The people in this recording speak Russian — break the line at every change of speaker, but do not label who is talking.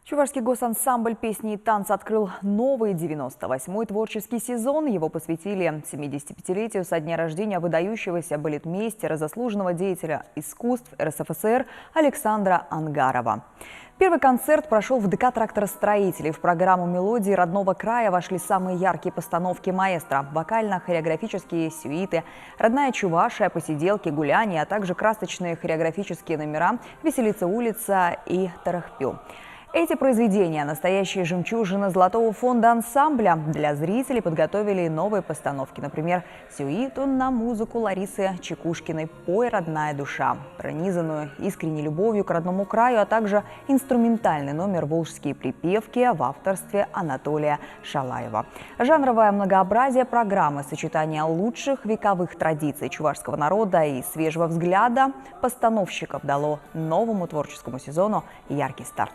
Чувашский госансамбль песни и танца открыл новый 98-й творческий сезон. Его посвятили 75-летию со дня рождения выдающегося балетмейстера, заслуженного деятеля искусств РСФСР Александра Ангарова. Первый концерт прошел в ДК тракторостроителей. В программу «Мелодии родного края» вошли самые яркие постановки маэстро, вокально-хореографические сюиты, родная Чувашия, посиделки, гуляния, а также красочные хореографические номера «Веселится улица» и «Тарахпю». Эти произведения – настоящие жемчужины золотого фонда ансамбля. Для зрителей подготовили и новые постановки. Например, сюиту на музыку Ларисы Чекушкиной «Пой, родная душа», пронизанную искренней любовью к родному краю, а также инструментальный номер «Волжские припевки» в авторстве Анатолия Шалаева. Жанровое многообразие программы, сочетание лучших вековых традиций чувашского народа и свежего взгляда постановщиков дало новому творческому сезону яркий старт.